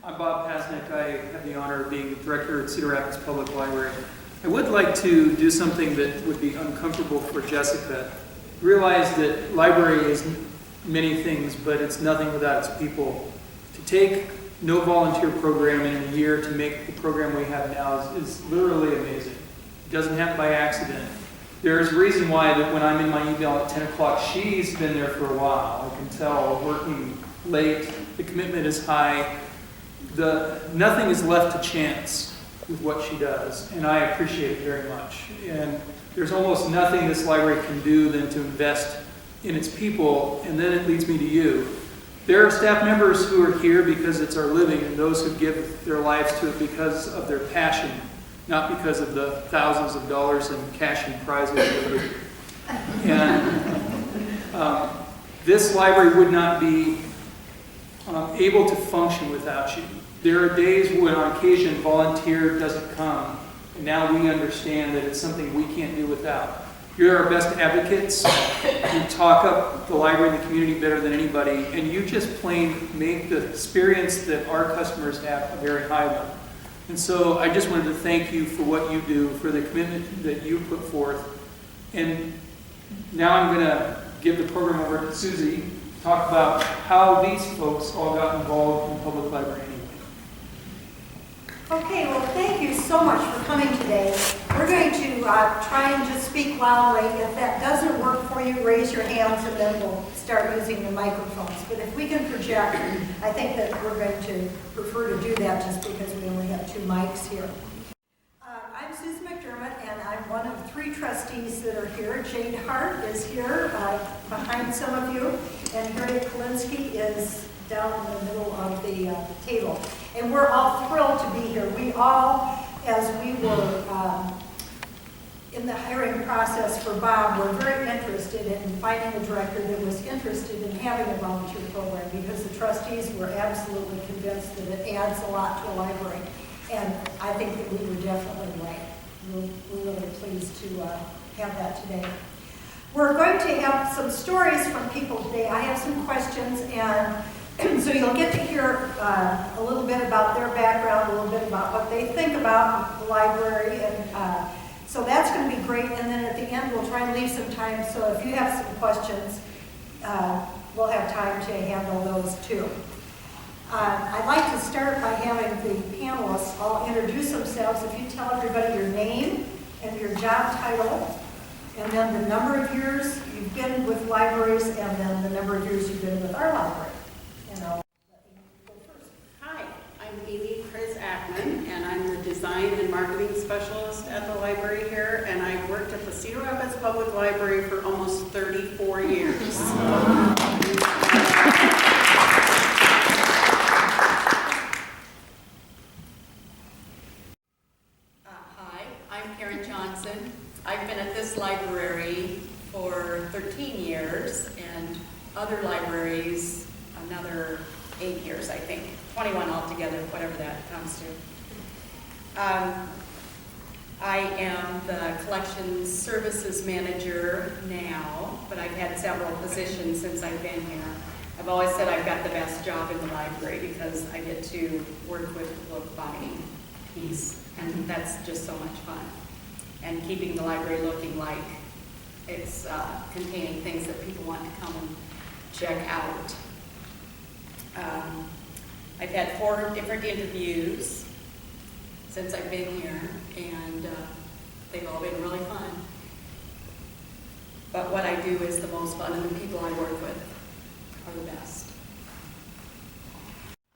I'm Bob Pasnick. I have the honor of being the director at Cedar Rapids Public Library. I would like to do something that would be uncomfortable for Jessica. Realize that library is many things, but it's nothing without its people. To take no volunteer program in a year to make the program we have now is literally amazing. It doesn't happen by accident. There's a reason why that when I'm in my email at 10 o'clock, she's been there for a while. I can tell, working late, the commitment is high. Nothing is left to chance with what she does, and I appreciate it very much. And there's almost nothing this library can do than to invest in its people, and then it leads me to you. There are staff members who are here because it's our living, and those who give their lives to it because of their passion, not because of the thousands of dollars in cash and prizes. And this library would not be able to function without you. There are days when on occasion volunteer doesn't come, and now we understand that it's something we can't do without. You're our best advocates. You talk up the library and the community better than anybody, and you just plain make the experience that our customers have a very high one. And so I just wanted to thank you for what you do, for the commitment that you put forth. And now I'm going to give the program over to Susie to talk about how these folks all got involved in the public library anyway. Okay, well, thank you so much for coming today. We're going to try and just speak loudly. If that doesn't work for you, raise your hands and then we'll start using the microphones. But if we can project, I think that we're going to prefer to do that just because we only have 2 mics here. I'm Susan McDermott, and I'm one of 3 trustees that are here. Jade Hart is here behind some of you, and Harriet Kolinsky is down in the middle of the table. And we're all thrilled to be here. We all, as we were in the hiring process for Bob, were very interested in finding a director that was interested in having a volunteer program because the trustees were absolutely convinced that it adds a lot to a library. And I think that we were definitely right. We're really pleased to have that today. We're going to have some stories from people today. I have some questions, and so you'll get to hear a little bit about their background, a little bit about what they think about the library, and so that's going to be great. And then at the end, we'll try and leave some time, so if you have some questions, we'll have time to handle those too. I'd like to start by having the panelists all introduce themselves. If you tell everybody your name and your job title, and then the number of years you've been with libraries, and then the number of years you've been with our library. And I'll let you go first. Hi, I'm Amy Kriz-Ackman, and I'm the Design and Marketing Specialist at the library here, and I've worked at the Cedar Rapids Public Library for almost 34 years. I've been at this library for 13 years and other libraries another 8 years, I think. 21 altogether, whatever that comes to. I am the collections services manager now, but I've had several positions since I've been here. I've always said I've got the best job in the library because I get to work with the book buying piece, and that's just so much fun. And keeping the library looking like it's containing things that people want to come and check out. I've had 4 different interviews since I've been here, and they've all been really fun. But what I do is the most fun, and the people I work with are the best.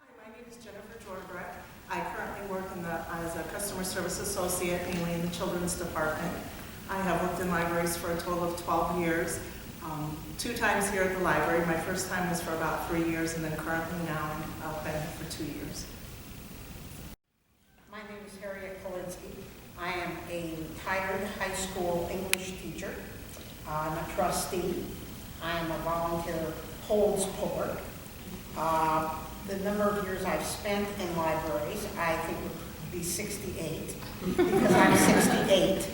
Hi, my name is Jennifer Jorgebrecht. I currently work as a customer service associate, mainly in the children's department. I have worked in libraries for a total of 12 years, 2 times here at the library. My first time was for about 3 years, and then currently now I've been here for 2 years. My name is Harriet Kolinsky. I am a retired high school English teacher. I'm a trustee. I am a volunteer holds puller. The number of years I've spent in libraries, I think would be 68, because I'm 68.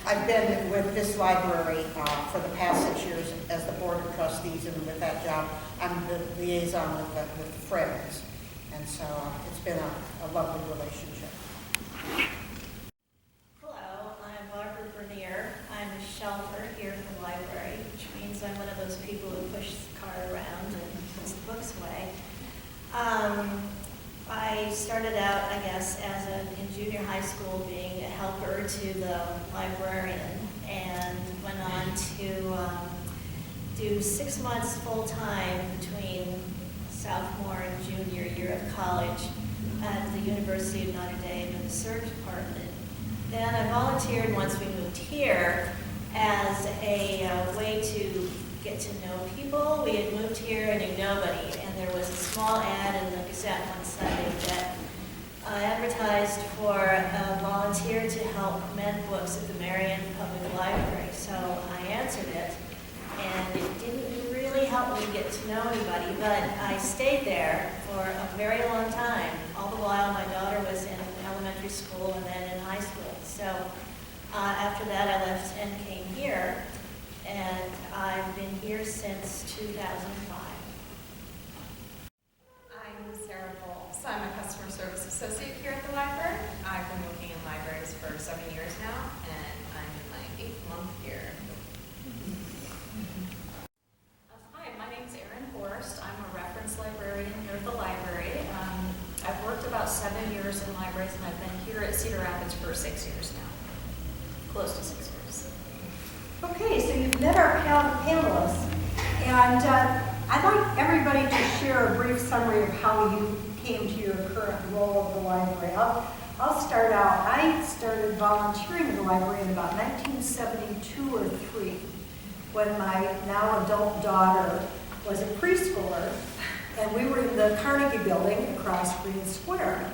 I've been with this library for the past 6 years as the board of trustees, and with that job, I'm the liaison with the Friends. And so it's been a lovely relationship. Hello, I'm Barbara Bernier. I'm a shelfer here at the library, which means I'm one of those people who push the cart around and puts the books away. I started out, I guess, in junior high school being a helper to the librarian, and went on to do 6 months full-time between sophomore and junior year of college at the University of Notre Dame in the search department. Then I volunteered once we moved here as a way to get to know people. We had moved here and knew nobody, and there was a small ad in the Gazette one Sunday that advertised for a volunteer to help mend books at the Marion Public Library. So I answered it, and it didn't really help me get to know anybody, but I stayed there for a very long time. All the while my daughter was in elementary school and then in high school. So after that I left and came here, and I've been here since 2005. I'm Sarah Bowles. I'm a customer service associate here at the library. I've been working in libraries for 7 years now, and I'm in my 8th month here. Hi, my name's Erin Horst. I'm a reference librarian here at the library. I've worked about 7 years in libraries, and I've been here at Cedar Rapids for 6 years now. Close to 6 years. Okay, so you've met our panelists, and I'd like everybody to share a brief summary of how you came to your current role of the library. I'll start out. I started volunteering in the library in about 1972 or 3, when my now adult daughter was a preschooler, and we were in the Carnegie Building across Green Square.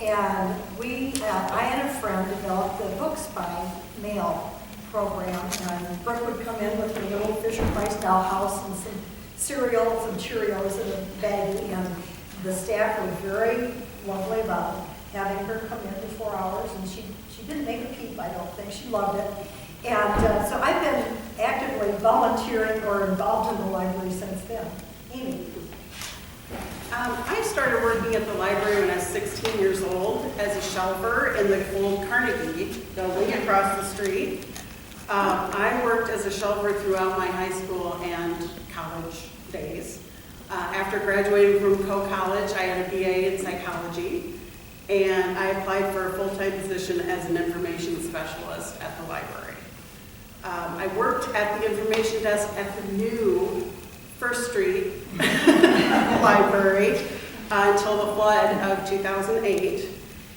And I and a friend developed the Books by Mail program, and Brooke would come in with her little Fisher-Price dollhouse and some cereal, some Cheerios in a baggie, and the staff were very lovely about having her come in for 4 hours, and she didn't make a peep, I don't think. She loved it. And so I've been actively volunteering or involved in the library since then. Amy? I started working at the library when I was 16 years old as a shelfer in the old Carnegie building across the street. I worked as a shelfer throughout my high school and college days. After graduating from Coe College, I had a BA in psychology, and I applied for a full-time position as an information specialist at the library. I worked at the information desk at the new First Street library until the flood of 2008,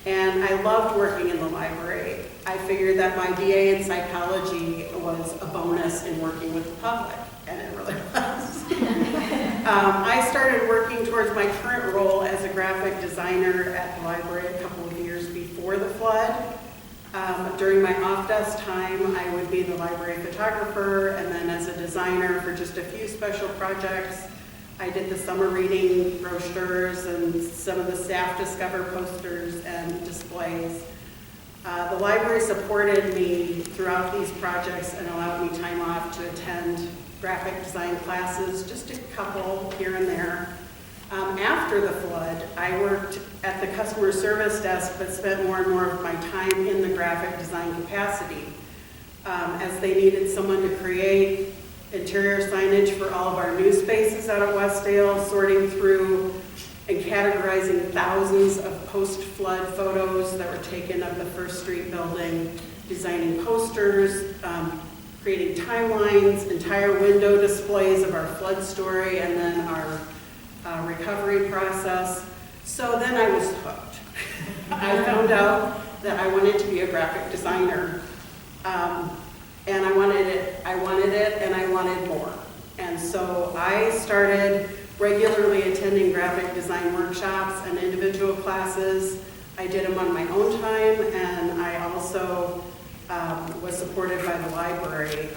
and I loved working in the library. I figured that my BA in psychology was a bonus in working with the public, and it really was. I started working towards my current role as a graphic designer at the library a couple of years before the flood. During my off-desk time, I would be the library photographer, and then as a designer for just a few special projects. I did the summer reading brochures and some of the staff discover posters and displays. The library supported me throughout these projects and allowed me time off to attend graphic design classes, just a couple here and there. After the flood, I worked at the customer service desk, but spent more and more of my time in the graphic design capacity, as they needed someone to create interior signage for all of our new spaces out at Westdale, sorting through and categorizing thousands of post-flood photos that were taken of the First Street building, designing posters, creating timelines, entire window displays of our flood story, and then our recovery process. So then I was hooked. I found out that I wanted to be a graphic designer. And I wanted it, and I wanted more. And so I started regularly attending graphic design workshops and individual classes. I did them on my own time, and I also was supported by the library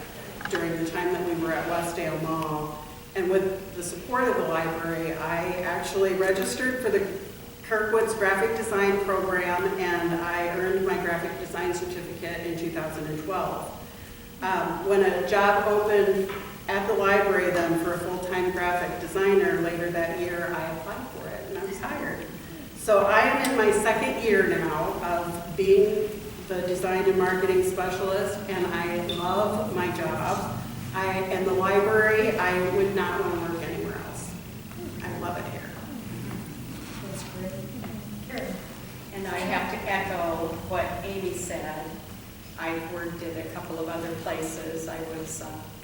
during the time that we were at Westdale Mall. And with the support of the library, I actually registered for the Kirkwood's graphic design program, and I earned my graphic design certificate in 2012. When a job opened at the library then for a full-time graphic designer later that year, I applied for it and I was hired. So I am in my second year now of being the design and marketing specialist, and I love my job. And the library, I would not want to work anywhere else. I love it here. That's great. Karen? And I have to echo what Amy said. I've worked at a couple of other places. I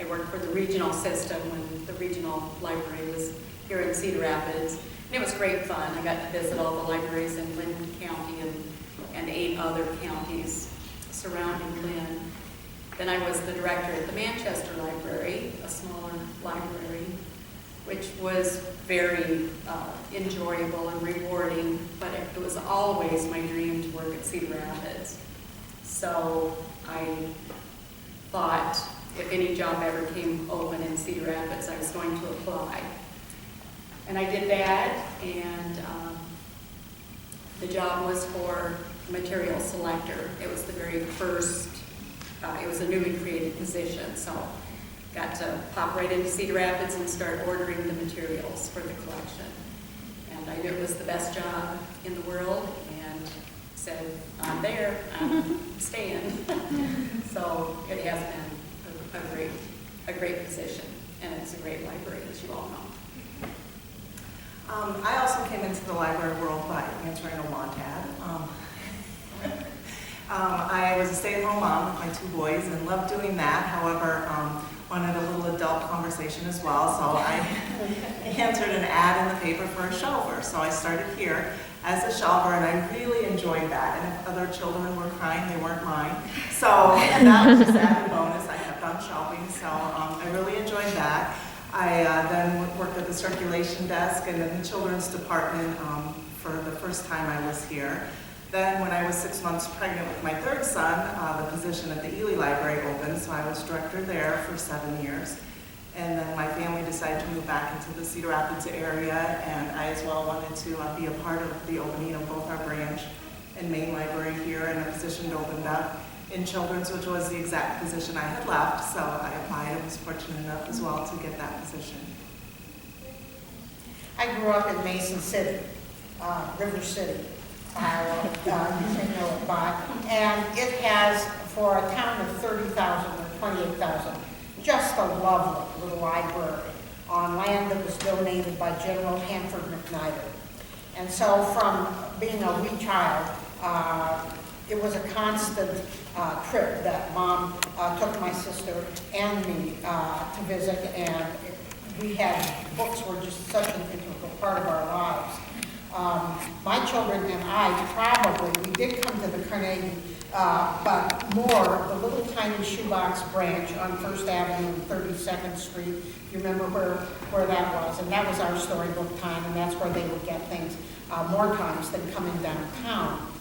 worked for the regional system when the regional library was here in Cedar Rapids. And it was great fun. I got to visit all the libraries in Lynn County and 8 other counties surrounding Lynn. Then I was the director at the Manchester Library, a smaller library, which was very enjoyable and rewarding, but it was always my dream to work at Cedar Rapids. So I thought if any job ever came open in Cedar Rapids, I was going to apply. And I did that, and the job was for material selector. It was the very first, it was a newly created position, so got to pop right into Cedar Rapids and start ordering the materials for the collection. And I knew it was the best job in the world, and said, I'm there, I'm staying. So it has been a great position, and it's a great library, as you all know. I also came into the library world by answering a want ad. I was a stay-at-home mom with my 2 boys and loved doing that. However, wanted a little adult conversation as well, so I answered an ad in the paper for a shelver. So I started here as a shelver, and I really enjoyed that. And if other children were crying, they weren't mine. So that was just added bonus. I kept on shelving, so I really enjoyed that. I then worked at the circulation desk and in the children's department for the first time I was here. Then when I was 6 months pregnant with my 3rd son, the position at the Ely Library opened, so I was director there for 7 years. And then my family decided to move back into the Cedar Rapids area, and I as well wanted to be a part of the opening of both our branch and main library here, and a position opened up in children's, which was the exact position I had left, so I applied and was fortunate enough as well to get that position. I grew up in Mason City, River City, Iowa, you may know it by, and it has, for a town of 30,000 or 28,000, just a lovely little library on land that was donated by General Hanford McNider. And so from being a wee child, it was a constant trip that Mom took my sister and me to visit, and we had, books were just such an integral part of our lives. My children and I we did come to the Carnegie, but more the little tiny shoebox branch on 1st Avenue and 32nd Street. You remember where that was? And that was our storybook time, and that's where they would get things more times than coming downtown.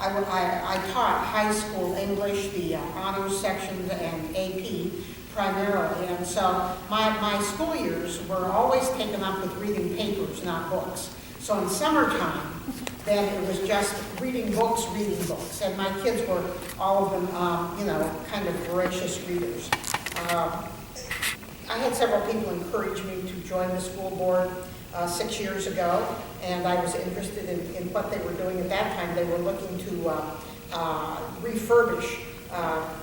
I taught high school English, the honors sections, and AP primarily, and so my school years were always taken up with reading papers, not books. So in summertime, then it was just reading books, and my kids were, all of them, kind of voracious readers. I had several people encourage me to join the school board 6 years ago, and I was interested in what they were doing at that time. They were looking to refurbish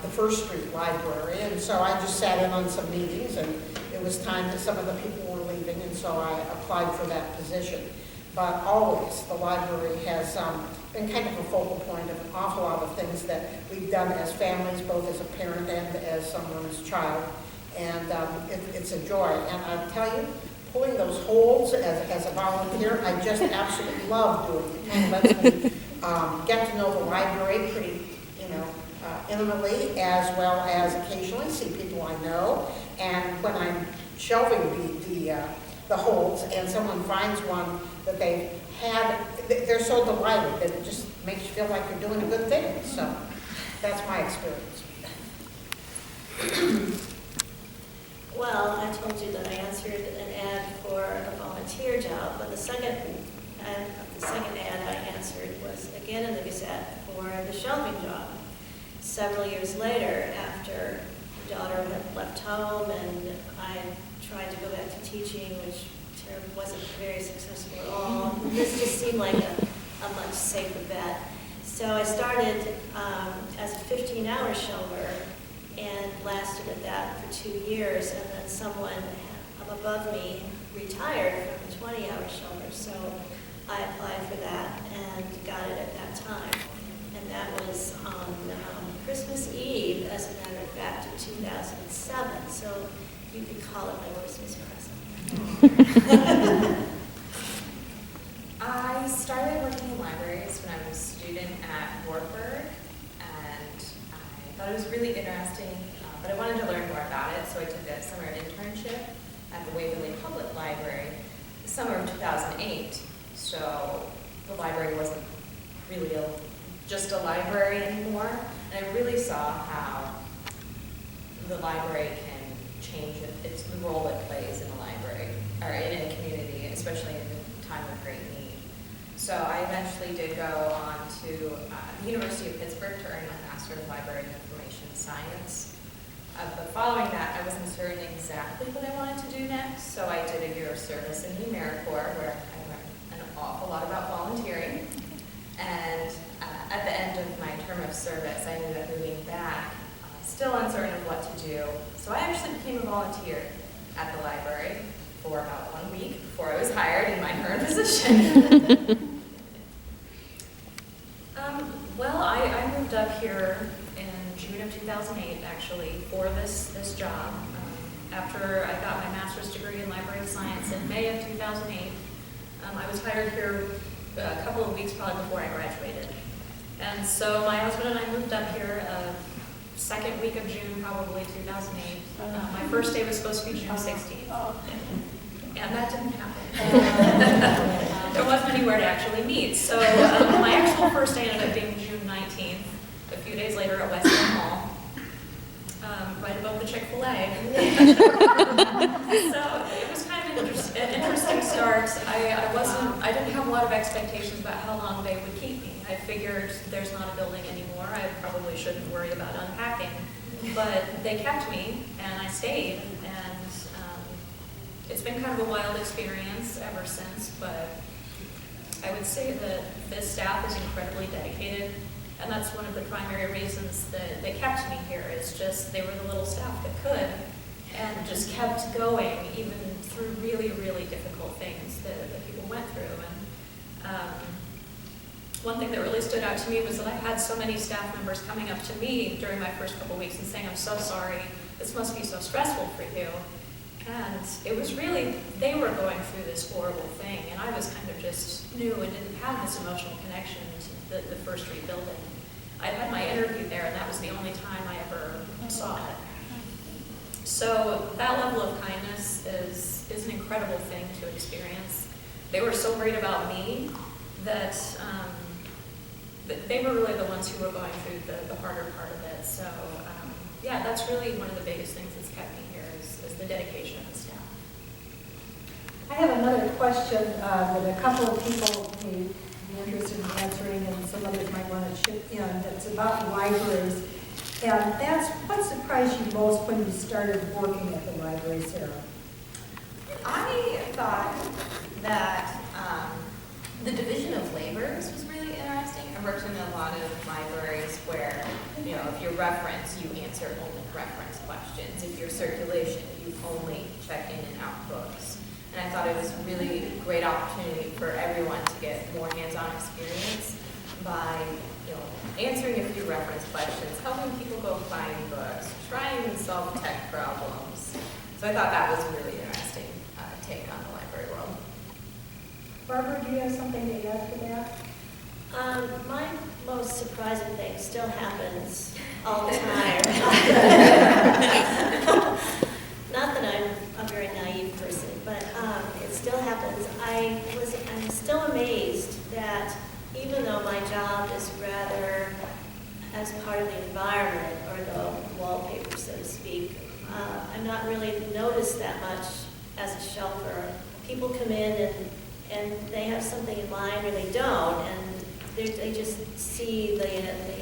the First Street Library, and so I just sat in on some meetings, and it was time that some of the people were leaving, and so I applied for that position. But always, the library has been kind of a focal point of an awful lot of things that we've done as families, both as a parent and as someone's child, and it's a joy. And I tell you, pulling those holds as a volunteer, I just absolutely love doing it. It kind of lets me get to know the library pretty, intimately, as well as occasionally see people I know. And when I'm shelving the holds and someone finds one that they've had, they're so delighted that it just makes you feel like you're doing a good thing. So that's my experience. Well, I told you that I answered an ad for a volunteer job, but the second ad I answered was again in the Gazette for the shelving job. Several years later, teaching, which wasn't very successful at all. This just seemed like a much safer bet. So I started as a 15-hour shelver and lasted at that for 2 years, and then someone above me retired from the 20-hour shelver, so I applied for that and got it at that time. And that was on Christmas Eve, as a matter of fact, in 2007, so you could call it my Christmas present. I started working in libraries when I was a student at Wartburg, and I thought it was really interesting, but I wanted to learn more about it, so I took a summer internship at the Waverly Public Library the summer of 2008. So the library wasn't really just a library anymore, and I really saw how the library can change its the role it plays in a library, or in a community, especially in a time of great need. So I eventually did go on to the University of Pittsburgh to earn my Master of Library and Information Science. But following that, I wasn't certain exactly what I wanted to do next, so I did a year of service in the AmeriCorps, where I learned an awful lot about volunteering. And at the end of my term of service, I ended up moving back, still uncertain of what to do. So I actually became a volunteer at the library for about 1 week before I was hired in my current position. Well, I moved up here in June of 2008, actually, for this job. After I got my master's degree in library science in May of 2008, I was hired here a couple of weeks probably before I graduated. And so my husband and I moved up here second week of June, probably 2008. My first day was supposed to be June 16th. And that didn't happen. There wasn't anywhere to actually meet. So my actual first day ended up being June 19th, a few days later at West End Mall, right above the Chick-fil-A. So it was kind of an interesting start. I didn't have a lot of expectations about how long they would keep me. I figured there's not a building anymore. I probably shouldn't worry about unpacking. But they kept me, and I stayed. And it's been kind of a wild experience ever since, but I would say that this staff is incredibly dedicated, and that's one of the primary reasons that they kept me here, is just they were the little staff that could, and just kept going even through really, really difficult things that people went through. And one thing that really stood out to me was that I had so many staff members coming up to me during my first couple weeks and saying, "I'm so sorry, this must be so stressful for you." And it was really, they were going through this horrible thing, and I was kind of just new and didn't have this emotional connection to the First Street building. I had my interview there, and that was the only time I ever saw it. So that level of kindness is an incredible thing to experience. They were so great about me that they were really the ones who were going through the harder part of it. So yeah, that's really one of the biggest things that's kept me here is the dedication of the staff. I have another question that a couple of people may be interested in answering, and some others might want to chip in. That's about libraries. And that's what surprised you most when you started working at the library, Sarah? I thought that the division of labors was really interesting. I worked in a lot of libraries where, you know, if you're reference, you answer only reference questions. If you're circulation, you only check in and out books. And I thought it was a really great opportunity for everyone to get more hands-on experience by, you know, answering a few reference questions, helping people go find books, trying to solve tech problems. So I thought that was a really interesting take on the library world. Barbara, do you have something to add to that? My most surprising thing still happens all the time. Not that I'm a very naive person, but it still happens. I'm still amazed that even though my job is rather as part of the environment or the wallpaper, so to speak, I'm not really noticed that much as a shelfer. People come in and they have something in mind or they don't, and they just see the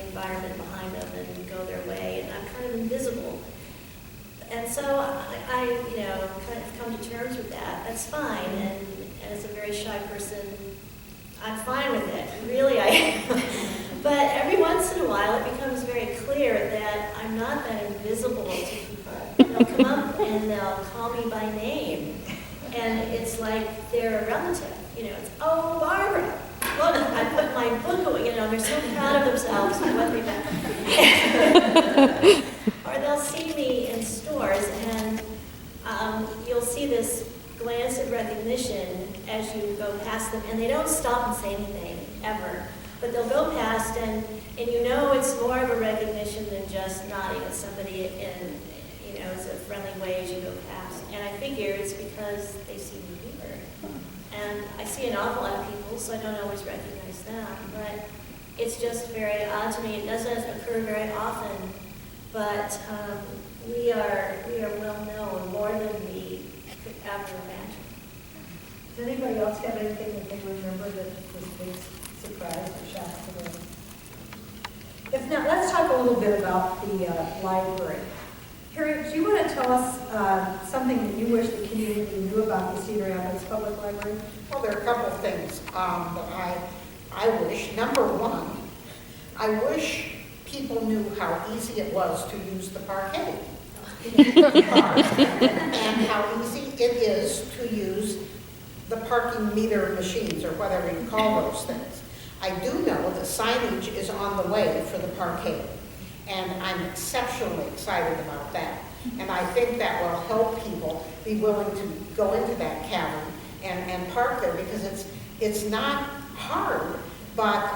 environment behind them and go their way, and I'm kind of invisible. And so I, you know, kind of come to terms with that. That's fine. And as a very shy person, I'm fine with it. Really, I am. But every once in a while, it becomes very clear that I'm not that invisible to people. They'll come up and they'll call me by name. And it's like they're a relative. You know, it's, oh, Barbara. Look, I put my book away. You know, they're so proud of themselves for what they've done. Or they'll see me in stores, and you'll see this glance of recognition as you go past them, and they don't stop and say anything, ever. But they'll go past, and you know it's more of a recognition than just nodding at somebody in, you know, as a friendly way as you go past. And I figure it's because they see me here. And I see an awful lot of people, so I don't always recognize them. But it's just very odd to me. It doesn't occur very often. But we are well known, more than we could ever imagine. Does anybody else have anything that they remember that was a big surprise or shock to them? If not, let's talk a little bit about the library. Harry, do you want to tell us something that you wish the community knew about the Cedar Rapids Public Library? Well, there are a couple of things that I wish. Number one, I wish people knew how easy it was to use the parquet. And how easy it is to use the parking meter machines, or whatever you call those things. I do know that signage is on the way for the parquet, and I'm exceptionally excited about that. And I think that will help people be willing to go into that cavern and park there, because it's not hard, but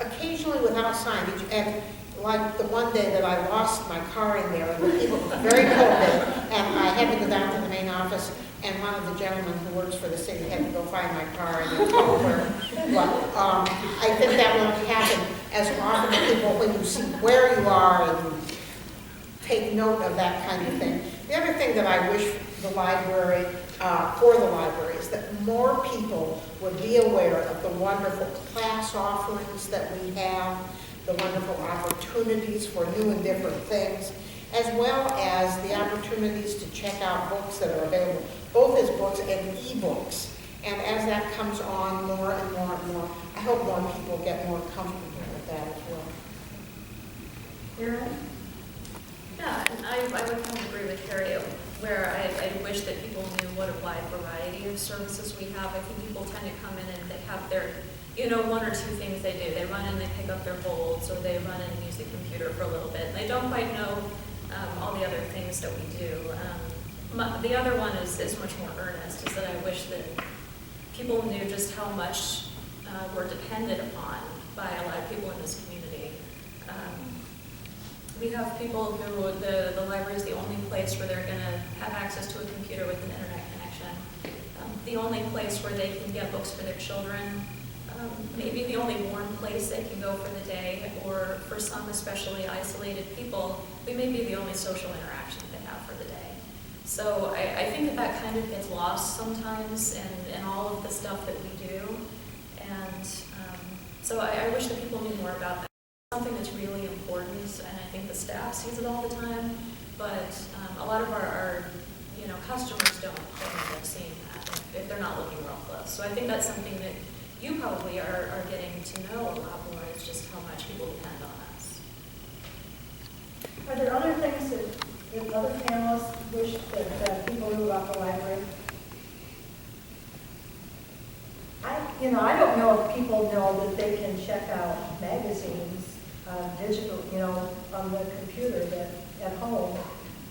occasionally without signage. And like the one day that I lost my car in there, and the people, very cold day, and I had to go down to the main office, and one of the gentlemen who works for the city had to go find my car and then call her. But I think that won't happen as often to people when you see where you are and take note of that kind of thing. The other thing that I wish the library, for the library, is that more people would be aware of the wonderful class offerings that we have, the wonderful opportunities for new and different things, as well as the opportunities to check out books that are available, both as books and e-books. And as that comes on more and more and more, I hope more people get more comfortable with that as well. Erin? Yeah, and I would kind of agree with Harry, where I wish that people knew what a wide variety of services we have. I think people tend to come in and they have their, you know, one or two things they do. They run in, they pick up their bolts, or they run in and use the computer for a little bit. And they don't quite know all the other things that we do. The other one is much more earnest, is that I wish that people knew just how much we're dependent upon by a lot of people in this community. We have people who, the library is the only place where they're going to have access to a computer with an internet connection. The only place where they can get books for their children. Maybe the only warm place they can go for the day, or for some especially isolated people, we may be the only social interaction they have for the day. So I think that kind of gets lost sometimes in all of the stuff that we do. And so I wish that people knew more about that. Something that's really important, and I think the staff sees it all the time, but a lot of our you know, customers don't end up seeing that if they're not looking real close. So I think that's something that you probably are getting to know a lot more, is just how much people depend on us. Are there other things that other panelists wish that people knew about the library? I don't know if people know that they can check out magazines, digital, on the computer at home.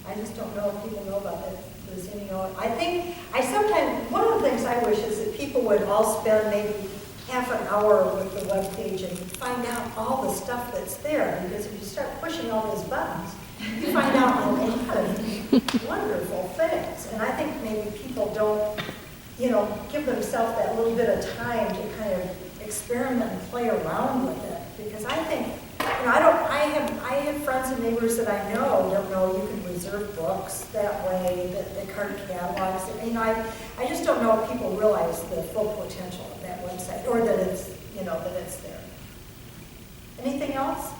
I just don't know if people know about that. One of the things I wish is that people would all spend maybe half an hour with the web page and find out all the stuff that's there, because if you start pushing all those buttons, you find out a lot of wonderful things. And I think maybe people don't, give themselves that little bit of time to kind of experiment and play around with it. Because I think, I have friends and neighbors that I know don't know you can reserve books that way, that the card catalogs. I just don't know if people realize the full potential of that website, or that it's, that it's there. Anything else?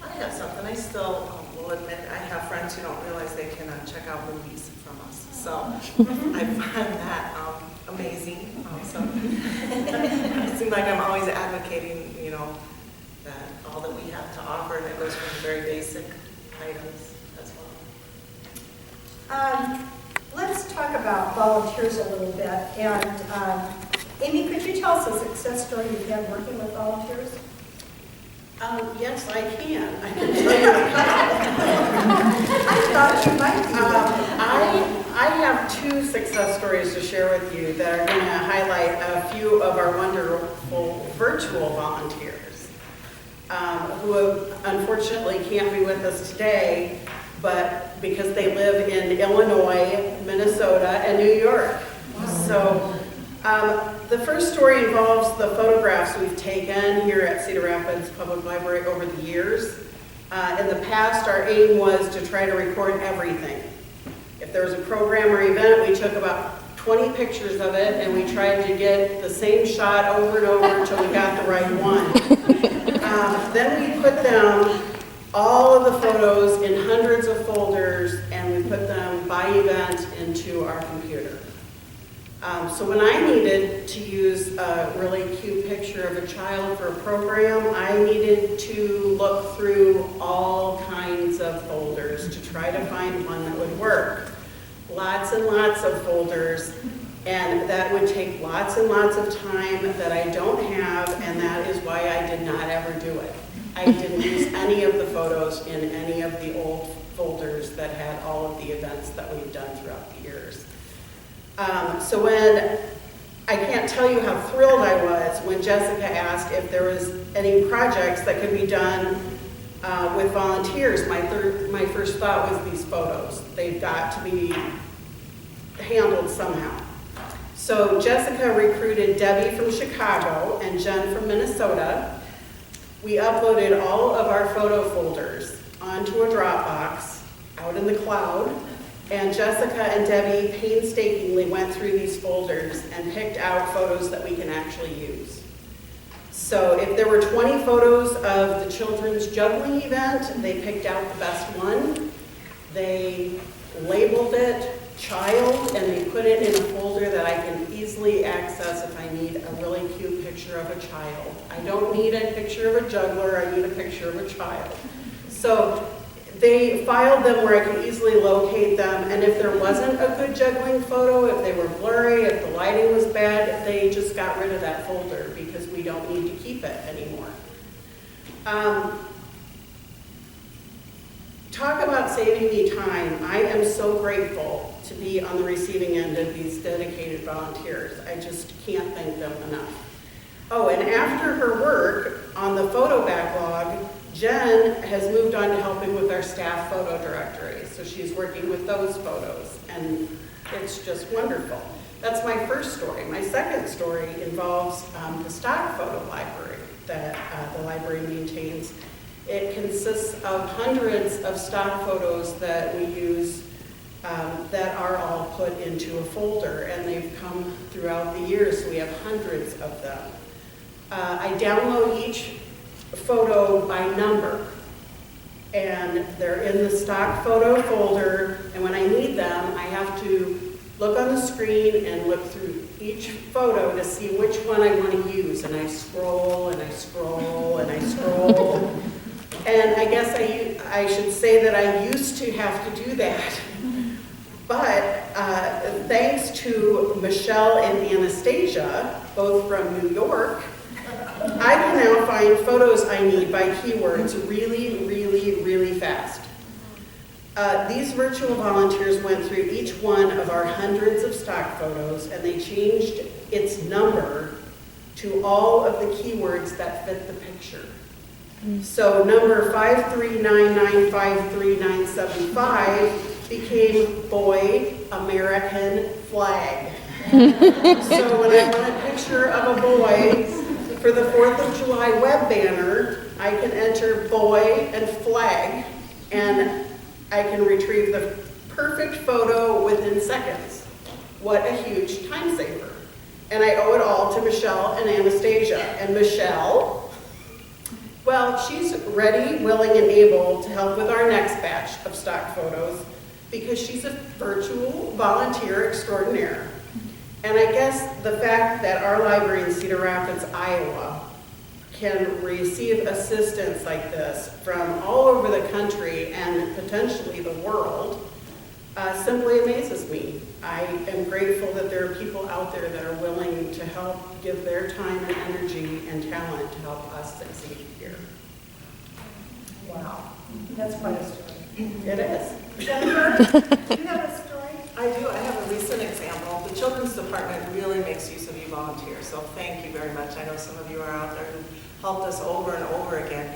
I have something. I still will admit I have friends who don't realize they can check out movies from us. So I find that amazing. So it seems like I'm always advocating, you know, that all that we have to offer, and it goes from very basic items as well. Let's talk about volunteers a little bit. And Amy, could you tell us a success story you've had working with volunteers? Yes, I can. I can tell you a couple. I thought you might be. I have two success stories to share with you that are going to highlight a few of our wonderful virtual volunteers who unfortunately can't be with us today, but because they live in Illinois, Minnesota, and New York. So the first story involves the photographs we've taken here at Cedar Rapids Public Library over the years. In the past, our aim was to try to record everything. If there was a program or event, we took about 20 pictures of it, and we tried to get the same shot over and over until we got the right one. Then we put them, all of the photos, in hundreds of folders, and we put them by event into our computer. So when I needed to use a really cute picture of a child for a program, I needed to look through all kinds of folders to try to find one that would work. Lots and lots of folders, and that would take lots and lots of time that I don't have, and that is why I did not ever do it. I didn't use any of the photos in any of the old folders that had all of the events that we've done throughout the years. So when, I can't tell you how thrilled I was when Jessica asked if there was any projects that could be done with volunteers. My first thought was these photos. They've got to be handled somehow. So Jessica recruited Debbie from Chicago and Jen from Minnesota. We uploaded all of our photo folders onto a Dropbox out in the cloud. And Jessica and Debbie painstakingly went through these folders and picked out photos that we can actually use. So if there were 20 photos of the children's juggling event, they picked out the best one. They labeled it child, and they put it in a folder that I can easily access if I need a really cute picture of a child. I don't need a picture of a juggler, I need a picture of a child. So they filed them where I could easily locate them, and if there wasn't a good juggling photo, if they were blurry, if the lighting was bad, they just got rid of that folder because we don't need to keep it anymore. Talk about saving me time. I am so grateful to be on the receiving end of these dedicated volunteers. I just can't thank them enough. Oh, and after her work on the photo backlog, Jen has moved on to helping with our staff photo directory, so she's working with those photos, and it's just wonderful. That's my first story. My second story involves the stock photo library that the library maintains. It consists of hundreds of stock photos that we use that are all put into a folder, and they've come throughout the years, so we have hundreds of them. I download each photo by number, and they're in the stock photo folder, and when I need them, I have to look on the screen and look through each photo to see which one I want to use, and I scroll and I scroll and I scroll. And I guess I should say that I used to have to do that, but thanks to Michelle and Anastasia, both from New York, I can now find photos I need by keywords really, really, really fast. These virtual volunteers went through each one of our hundreds of stock photos, and they changed its number to all of the keywords that fit the picture. So number 539953975 became boy American flag. So when I want a picture of a boy for the 4th of July web banner, I can enter boy and flag, and I can retrieve the perfect photo within seconds. What a huge time saver. And I owe it all to Michelle and Anastasia. And Michelle, Well, she's ready, willing, and able to help with our next batch of stock photos because she's a virtual volunteer extraordinaire. And I guess the fact that our library in Cedar Rapids, Iowa, can receive assistance like this from all over the country and potentially the world simply amazes me. I am grateful that there are people out there that are willing to help give their time and energy and talent to help us succeed here. Wow, that's quite a story. It is. Jennifer, do you have a story? I do. I have a recent example. The Children's Department really makes use of you volunteers, so thank you very much. I know some of you are out there who helped us over and over again.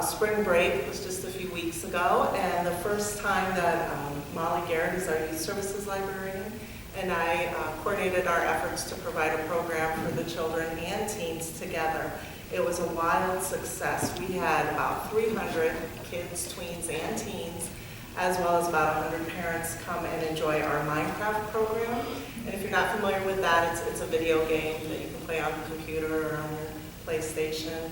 Spring break was just a few weeks ago, and the first time that Molly Garrett, who's our youth services librarian, and I coordinated our efforts to provide a program for the children and teens together. It was a wild success. We had about 300 kids, tweens, and teens, as well as about 100 parents come and enjoy our Minecraft program. And if you're not familiar with that, it's a video game that you can play on the computer or on your PlayStation.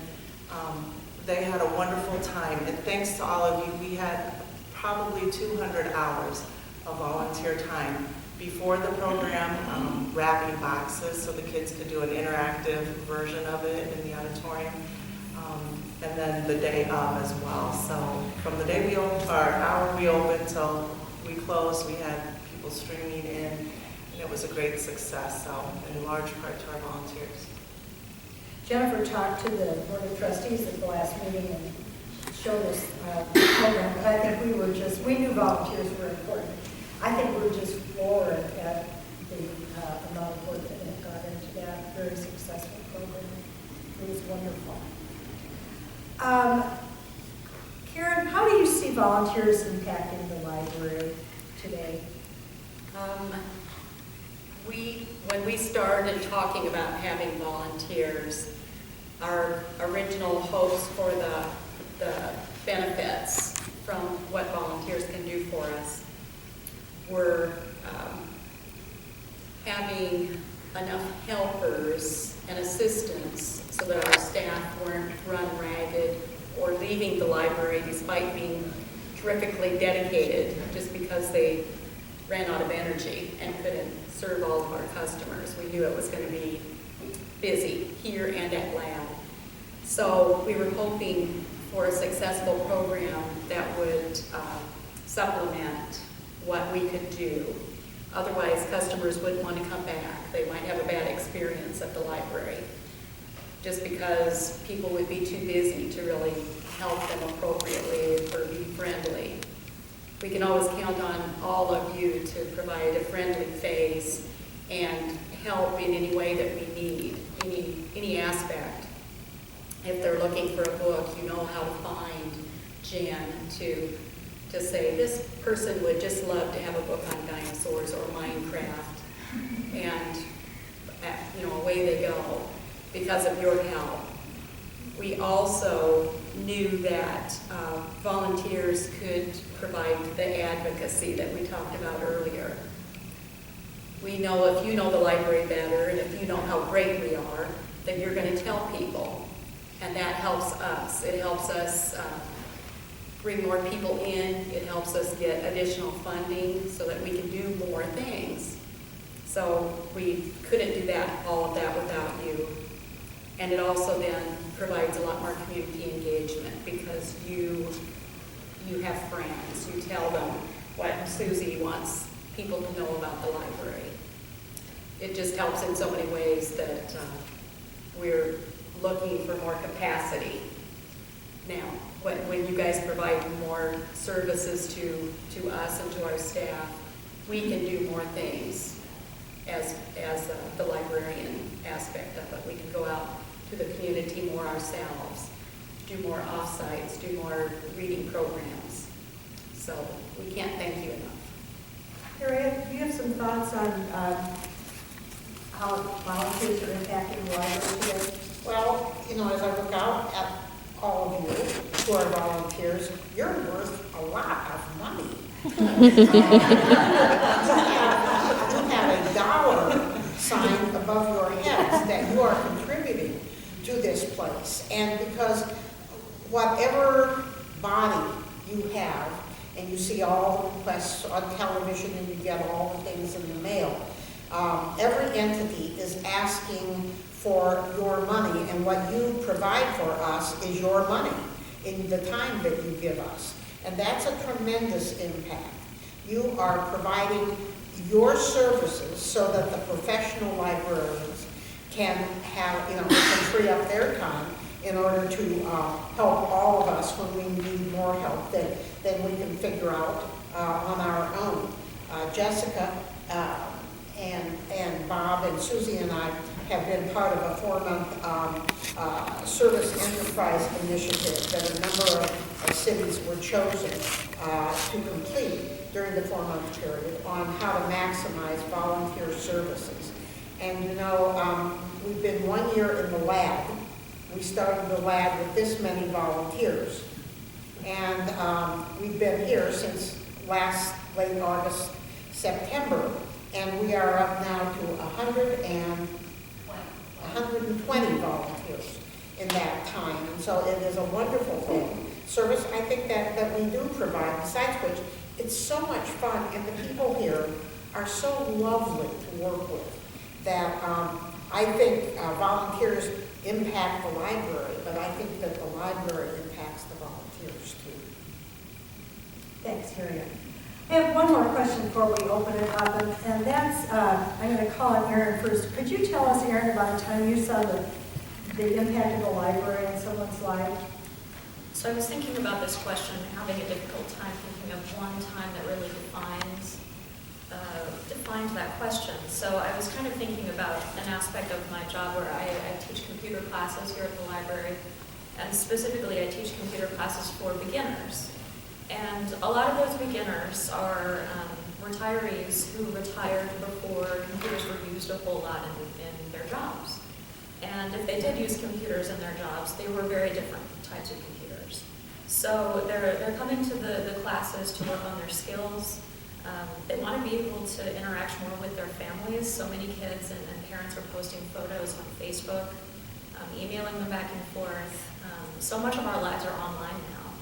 They had a wonderful time, and thanks to all of you, we had probably 200 hours of volunteer time before the program, wrapping boxes so the kids could do an interactive version of it in the auditorium, and then the day of as well. So from the day we opened, our hour we opened till we closed, we had people streaming in, and it was a great success, so in large part to our volunteers. Jennifer talked to the Board of Trustees at the last meeting and showed us the program, but I think we knew volunteers were important. I think we were just floored at the amount of work that went got into that very successful program. It was wonderful. Karen, how do you see volunteers impacting the library today? When we started talking about having volunteers, our original hopes for the benefits from what volunteers can do for us were having enough helpers and assistants so that our staff weren't run ragged or leaving the library despite being terrifically dedicated just because they ran out of energy and couldn't serve all of our customers. We knew it was going to be busy here and at lab. So we were hoping for a successful program that would supplement what we could do. Otherwise, customers wouldn't want to come back. They might have a bad experience at the library just because people would be too busy to really help them appropriately or be friendly. We can always count on all of you to provide a friendly face and help in any way that we need, any aspect. If they're looking for a book, you know how to find Jen to say, this person would just love to have a book on dinosaurs or Minecraft, and away they go because of your help. We also knew that volunteers could provide the advocacy that we talked about earlier. We know if you know the library better and if you know how great we are, then you're going to tell people, and that helps us. It helps us bring more people in. It helps us get additional funding so that we can do more things. So we couldn't do all of that without you. And it also then provides a lot more community engagement because you have friends. You tell them what Susie wants people to know about the library. It just helps in so many ways that we're looking for more capacity. Now, when you guys provide more services to us and to our staff, we can do more things as the librarian aspect of it. We can go out to the community more ourselves, do more off-sites, do more reading programs. So we can't thank you enough. Harriet, do you have some thoughts on how volunteers are impacting the library today? Well, as I look out at all of you who are volunteers, you're worth a lot of money. You have a dollar sign above your heads that you are contributing to this place. And because whatever body you have, and you see all the requests on television and you get all the things in the mail, every entity is asking for your money, and what you provide for us is your money in the time that you give us. And that's a tremendous impact. You are providing your services so that the professional librarians can have, can free up their time in order to help all of us when we need more help than we can figure out on our own. Jessica and Bob and Susie and I have been part of a 4-month service enterprise initiative that a number of cities were chosen to complete during the 4-month period on how to maximize volunteer services. And we've been 1 year in the lab. We started the lab with this many volunteers. And we've been here since late August, September, and we are up now to 120 volunteers in that time. And so it is a wonderful thing. Service, I think that we do provide, besides which, it's so much fun, and the people here are so lovely to work with that I think volunteers impact the library, but I think that the library impacts the volunteers too. Thanks, Harriet. I have one more question before we open it up, and that's, I'm going to call on Erin first. Could you tell us, Erin, about the time you saw the impact of the library in someone's life? So I was thinking about this question, having a difficult time thinking of one time that really defined that question. So I was kind of thinking about an aspect of my job where I teach computer classes here at the library, and specifically I teach computer classes for beginners. And a lot of those beginners are retirees who retired before computers were used a whole lot in their jobs. And if they did use computers in their jobs, they were very different types of computers. So they're coming to the classes to work on their skills. They want to be able to interact more with their families. So many kids and parents are posting photos on Facebook, emailing them back and forth. So much of our lives are online now.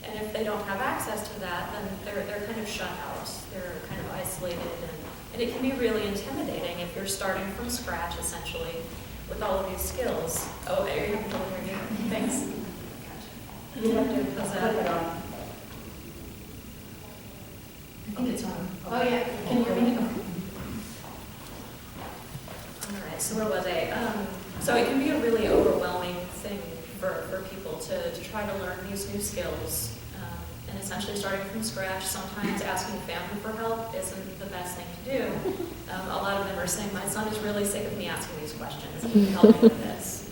And if they don't have access to that, then they're kind of shut out. They're kind of isolated, and it can be really intimidating if you're starting from scratch, essentially, with all of these skills. Oh, are you having trouble hearing me? Thanks. You have to put it on. I think it's on. Oh, yeah. Can you hear me? All right, so where was I? So it can be a really overwhelming thing for people to try to learn these new skills. And essentially starting from scratch, sometimes asking family for help isn't the best thing to do. A lot of them are saying, my son is really sick of me asking these questions. Can you help me with this?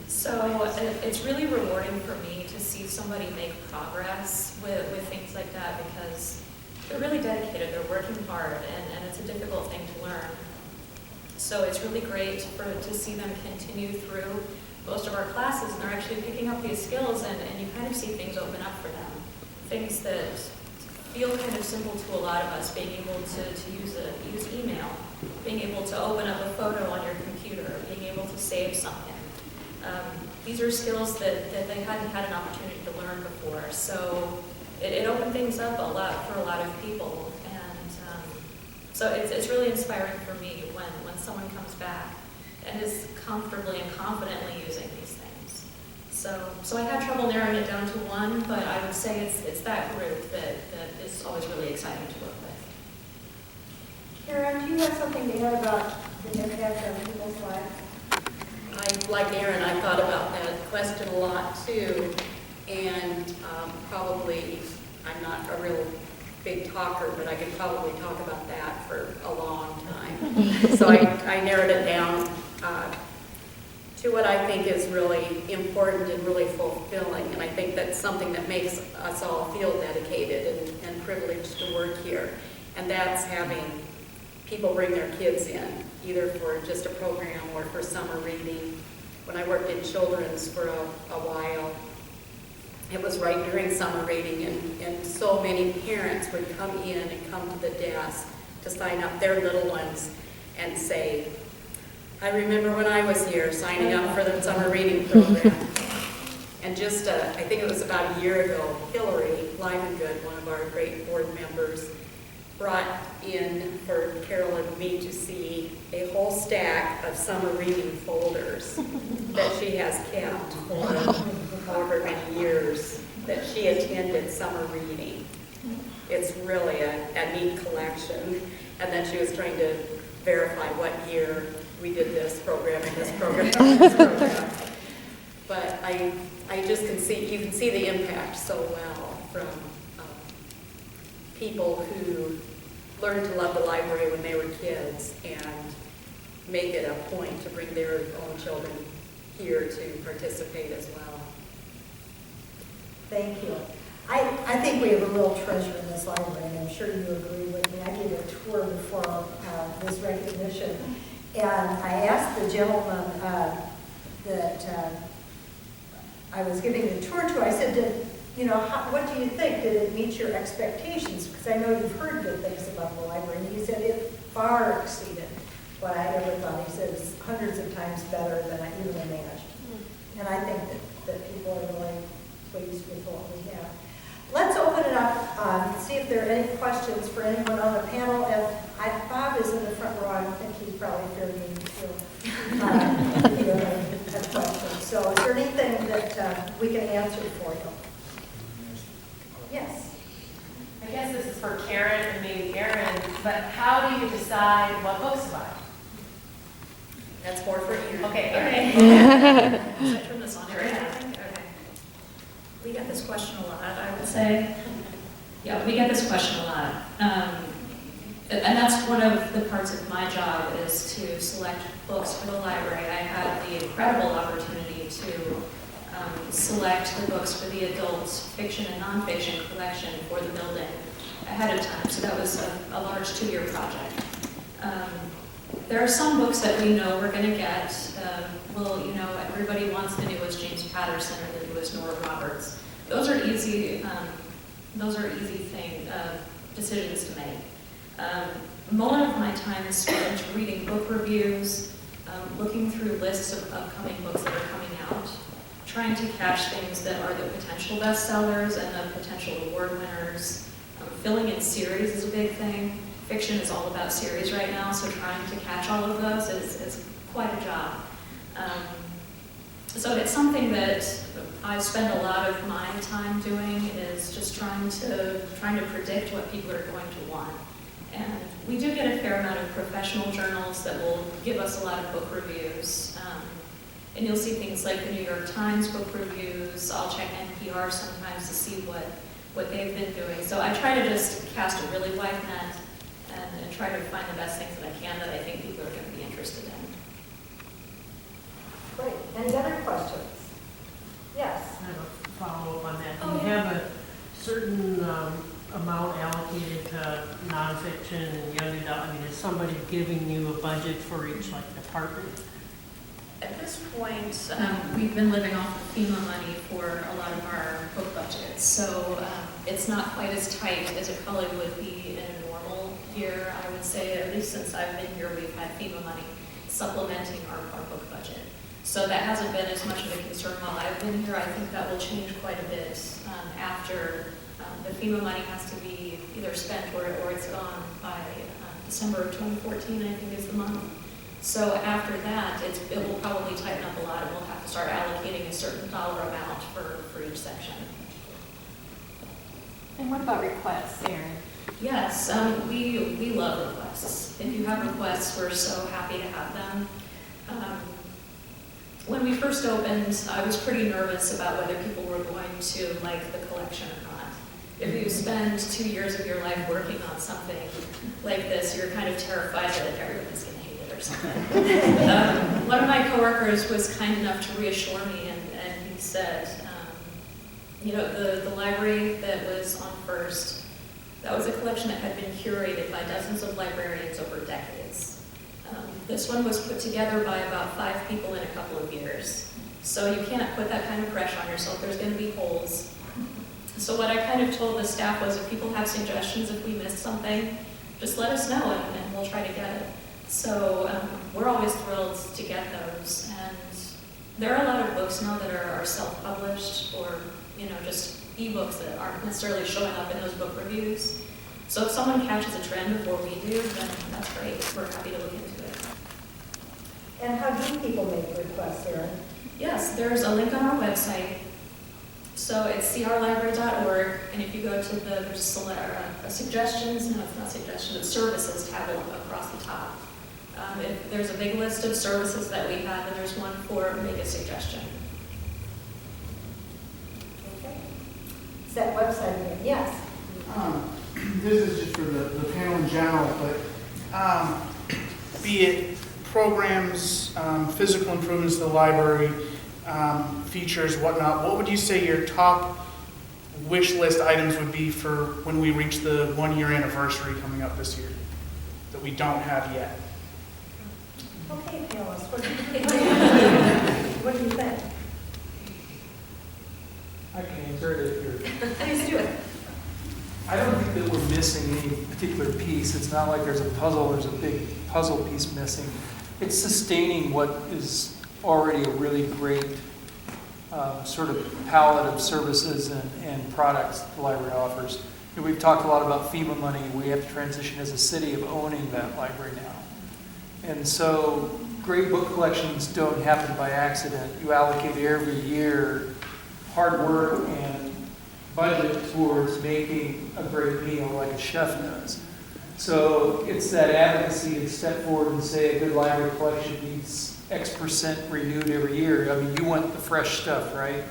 So it's really rewarding for me to see somebody make progress with things like that, because they're really dedicated, they're working hard, and it's a difficult thing to learn. So it's really great to see them continue through most of our classes, and they're actually picking up these skills, and you kind of see things open up for them. Things that feel kind of simple to a lot of us, being able to use email, being able to open up a photo on your computer, being able to save something. These are skills that they hadn't had an opportunity to learn before. So it opened things up a lot for a lot of people. And so it's really inspiring for me when someone comes back and is comfortably and confidently using these things. So I had trouble narrowing it down to one, but I would say it's that group that is always really exciting to work with. Karen, do you have something to add about the impact of people's lives? Like Aaron, I thought about that question a lot too, and probably I'm not a real big talker, but I could probably talk about that for a long time. So I narrowed it down to what I think is really important and really fulfilling, and I think that's something that makes us all feel dedicated and privileged to work here, and that's having people bring their kids in, either for just a program or for summer reading. When I worked in children's for a while, it was right during summer reading, and so many parents would come in and come to the desk to sign up their little ones and say, I remember when I was here signing up for the summer reading program. And just, I think it was about a year ago, Hillary Livengood, one of our great board members, brought in for Carol and me to see a whole stack of summer reading folders that she has kept for however many years that she attended summer reading. It's really a neat collection. And then she was trying to verify what year we did this program and this program and this program. But I just can see, you can see the impact so well from people who learned to love the library when they were kids and make it a point to bring their own children here to participate as well. Thank you. I think we have a real treasure in this library, and I'm sure you agree with me. I gave a tour before this recognition, and I asked the gentleman that I was giving the tour to, I said, what do you think? Did it meet your expectations? Because I know you've heard good things about the library. And he said it far exceeded what I ever thought. He said it's hundreds of times better than I even imagined. And I think that people are really pleased with what we have. Let's open it up and see if there are any questions for anyone on the panel. If Bob is in the front row, I think he's probably fair game too. If you have questions. So is there anything that we can answer for you? Yes. I guess this is for Karen and maybe Erin, but how do you decide what books to buy? That's more for you. Okay, Should I turn this on? Okay. We get this question a lot, I would say. Yeah, we get this question a lot. And that's one of the parts of my job is to select books for the library. I had the incredible opportunity to select the books for the adult fiction and nonfiction collection for the building ahead of time. So that was a large 2-year project. There are some books that we know we're going to get. Everybody wants the newest James Patterson or the newest Nora Roberts. Those are easy decisions to make. More of my time is spent reading book reviews, looking through lists of upcoming books that are coming out, trying to catch things that are the potential bestsellers and the potential award winners. Filling in series is a big thing. Fiction is all about series right now, so trying to catch all of those is quite a job. So it's something that I spend a lot of my time doing is just trying to predict what people are going to want. And we do get a fair amount of professional journals that will give us a lot of book reviews. And you'll see things like the New York Times book reviews. I'll check NPR sometimes to see what they've been doing. So I try to just cast a really wide net and try to find the best things that I can that I think people are going to be interested in. Great. Any other questions? Yes. I have a follow-up on that. Oh, Do you yeah. have a certain amount allocated to nonfiction and young adult? I mean, is somebody giving you a budget for each department? At this point, we've been living off of FEMA money for a lot of our book budgets, so it's not quite as tight as it probably would be in a normal year. I would say, at least since I've been here, we've had FEMA money supplementing our book budget. So that hasn't been as much of a concern while I've been here. I think that will change quite a bit after the FEMA money has to be either spent or it's gone by December of 2014, I think is the month. So after that, it will probably tighten up a lot, and we'll have to start allocating a certain dollar amount for each section. And what about requests, Erin? Yes, we love requests. If you have requests, we're so happy to have them. When we first opened, I was pretty nervous about whether people were going to like the collection or not. If you spend 2 years of your life working on something like this, you're kind of terrified that everyone's going to hate it or something. One of my coworkers was kind enough to reassure me, and he said, the library that was on First, that was a collection that had been curated by dozens of librarians over decades. This one was put together by about 5 people in a couple of years. So you can't put that kind of pressure on yourself. There's going to be holes. So what I kind of told the staff was, if people have suggestions, if we missed something, just let us know and we'll try to get it. So we're always thrilled to get those. And There are a lot of books now that are self-published or, just ebooks that aren't necessarily showing up in those book reviews. So if someone catches a trend before we do, then that's great. We're happy to look into it. And how do people make requests, Erin? Yes, there's a link on our website. So it's crlibrary.org, and if you go to there's a suggestions, no, it's not suggestions, it's services tab across the top. There's a big list of services that we have, and there's one for make a suggestion. Okay. Is that website again? Yes. This is just for the panel in general, but be it programs, physical improvements to the library, features, whatnot, what would you say your top wish list items would be for when we reach the 1-year anniversary coming up this year that we don't have yet? Okay, panelists, what do you think? What do you think? I can answer it if you're... Please do it. I don't think that we're missing any particular piece. It's not like there's a big puzzle piece missing. It's sustaining what is already a really great sort of palette of services and products the library offers. And we've talked a lot about FEMA money. We have to transition as a city of owning that library now. And so great book collections don't happen by accident. You allocate every year hard work and budget towards making a great meal like a chef does. So it's that advocacy to step forward and say a good library collection needs X% renewed every year. I mean, you want the fresh stuff, right?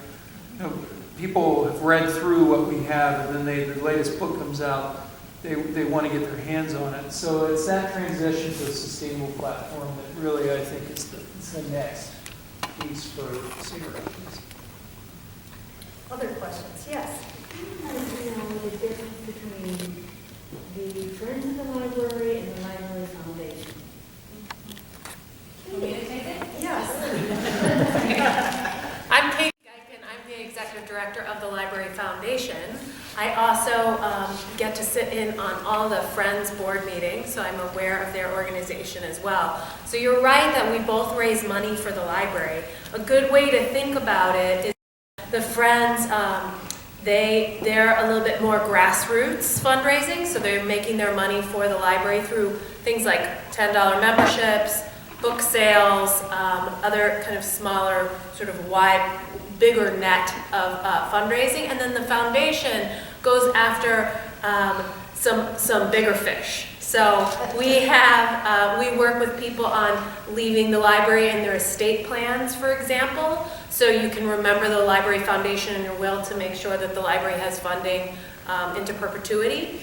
People have read through what we have, and then the latest book comes out, they want to get their hands on it. So it's that transition to a sustainable platform that really, I think, is the next piece for Cedar Rapids. Other questions? Yes. I don't know the difference between the Friends of the Library and the Library Foundation. Want me to take it? Yes. I'm Kate Guyton. I'm the Executive Director of the Library Foundation. I also get to sit in on all the Friends board meetings, so I'm aware of their organization as well. So you're right that we both raise money for the library. A good way to think about it is the Friends, they're a little bit more grassroots fundraising, so they're making their money for the library through things like $10 memberships, book sales, other kind of smaller, sort of wide, bigger net of fundraising. And then the foundation goes after some bigger fish. So we work with people on leaving the library in their estate plans, for example. So you can remember the Library Foundation in your will to make sure that the library has funding into perpetuity.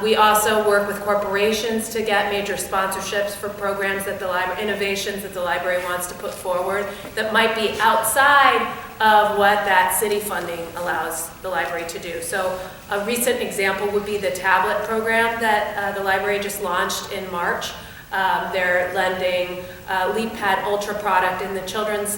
We also work with corporations to get major sponsorships for programs that the library, innovations that the library wants to put forward that might be outside of what that city funding allows the library to do. So a recent example would be the tablet program that the library just launched in March. They're lending LeapPad Ultra product in the children's,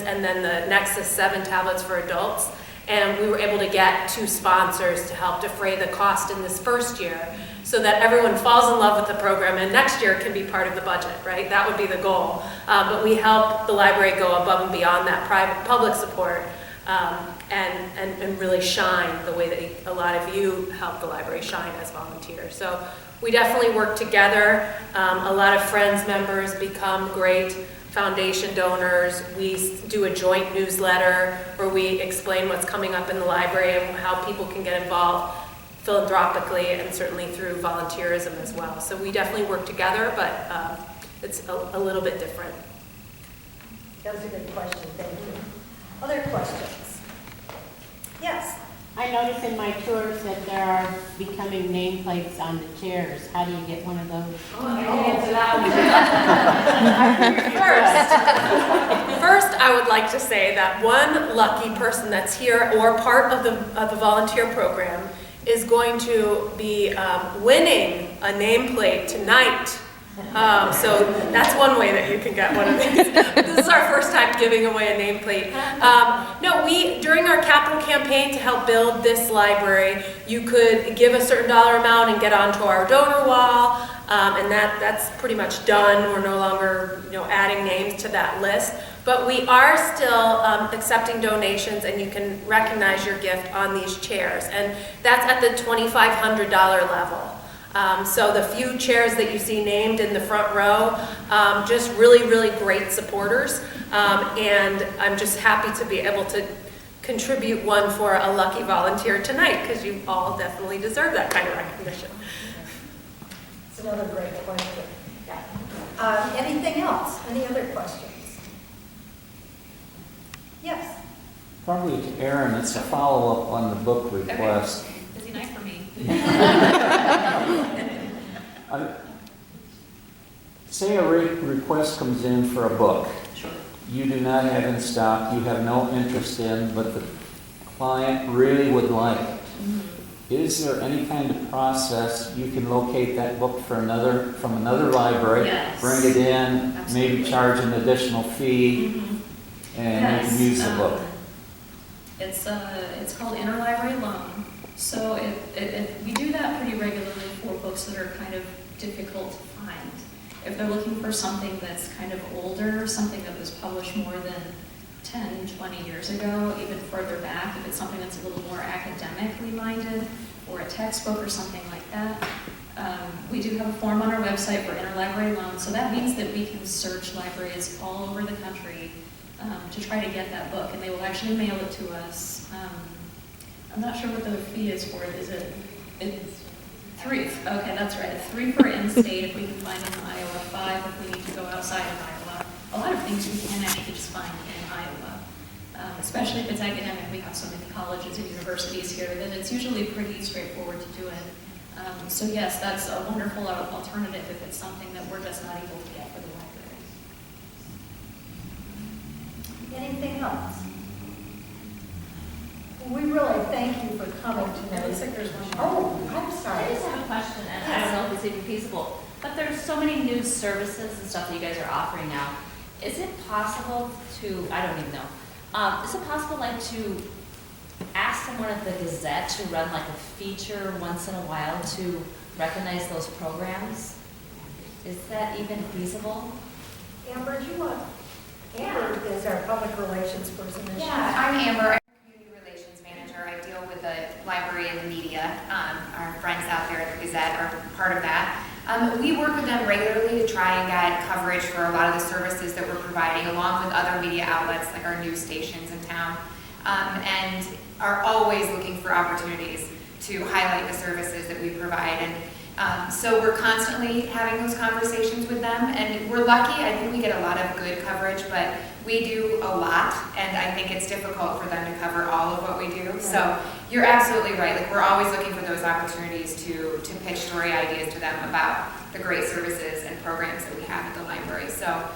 and then the Nexus 7 tablets for adults. And we were able to get 2 sponsors to help defray the cost in this first year so that everyone falls in love with the program and next year can be part of the budget, right? That would be the goal. But we help the library go above and beyond that public support and really shine the way that a lot of you help the library shine as volunteers. So we definitely work together. A lot of Friends members become great foundation donors. We do a joint newsletter where we explain what's coming up in the library and how people can get involved philanthropically and certainly through volunteerism as well. So we definitely work together, but it's a little bit different. That was a good question, thank you. Other questions? Yes. I notice in my tours that there are becoming nameplates on the chairs. How do you get one of those? First, I would like to say that one lucky person that's here or part of the volunteer program is going to be winning a nameplate tonight. So that's one way that you can get one of these. This is our first time giving away a nameplate. During our capital campaign to help build this library, you could give a certain dollar amount and get onto our donor wall. And that's pretty much done. We're no longer, adding names to that list. But we are still accepting donations, and you can recognize your gift on these chairs. And that's at the $2,500 level. So the few chairs that you see named in the front row, just really, really great supporters. And I'm just happy to be able to contribute one for a lucky volunteer tonight, because you all definitely deserve that kind of recognition. It's another great question. Yeah. Anything else? Any other questions? Yes. Probably to Aaron, it's a follow-up on the book request. Okay. Busy night for me. Say a request comes in for a book. Sure. You do not have in stock, you have no interest in, but the client really would like it. Is there any kind of process you can locate that book from another library, Yes. bring it in, Absolutely. maybe charge an additional fee, and you can use the book? It's called interlibrary loan. So we do that pretty regularly for books that are kind of difficult to find. If they're looking for something that's kind of older, something that was published more than 10, 20 years ago, even further back, if it's something that's a little more academically minded, or a textbook or something like that, we do have a form on our website for interlibrary loan. So that means that we can search libraries all over the country to try to get that book, and they will actually mail it to us. I'm not sure what the fee is for it. Is it? It's $3. Okay, that's right. $3 for in-state if we can find it in Iowa, $5 if we need to go outside of Iowa. A lot of things we can actually just find in Iowa, especially if it's academic. We have so many colleges and universities here that it's usually pretty straightforward to do it. So yes, that's a wonderful alternative if it's something that we're just not able to get for the library. Anything else? We really thank you for coming tonight. It looks like there's one more. Oh, I'm sorry. I just have a question, and I don't know if it's even feasible, but there's so many new services and stuff that you guys are offering now. Is it possible to, I don't even know, is it possible to ask someone at the Gazette to run a feature once in a while to recognize those programs? Is that even feasible? Amber, do you want? Amber is our public relations person. Yeah, I'm Amber. I'm a community relations manager. I deal with the library and the media. Our friends out there at the Gazette are part of that. We work with them regularly to try and get coverage for a lot of the services that we're providing, along with other media outlets like our news stations in town, and are always looking for opportunities to highlight the services that we provide. And so we're constantly having those conversations with them, and we're lucky. I think we get a lot of good coverage, but we do a lot, and I think it's difficult for them to cover all of what we do. So you're absolutely right. We're always looking for those opportunities to pitch story ideas to them about the great services and programs that we have at the library. So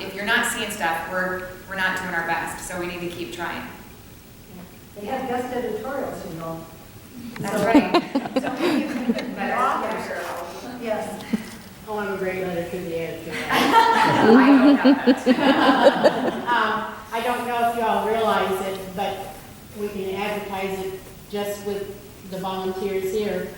if you're not seeing stuff, we're not doing our best. So we need to keep trying. They have guest editorials, you know. That's right. So maybe you can put that authors. Yes. Oh, I'm a great letter to the editor. I don't know that. I don't know if y'all realize it, but we can advertise it just with the volunteers here.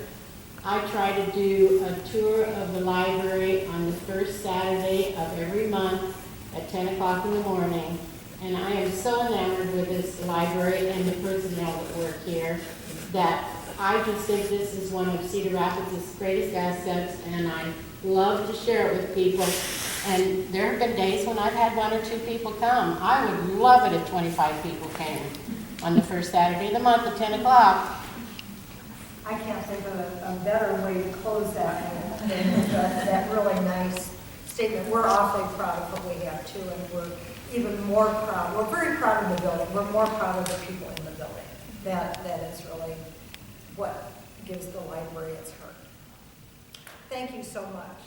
I try to do a tour of the library on the first Saturday of every month at 10 o'clock in the morning. And I am so enamored with this library and the personnel that work here that I just think this is one of Cedar Rapids' greatest assets, and I love to share it with people. And there have been days when I've had 1 or 2 people come. I would love it if 25 people came on the first Saturday of the month at 10 o'clock. I can't think of a better way to close that than that really nice statement. We're awfully proud of what we have too, and we're even more proud. We're very proud of the building. We're more proud of the people in the building. That is really what gives the library its heart. Thank you so much.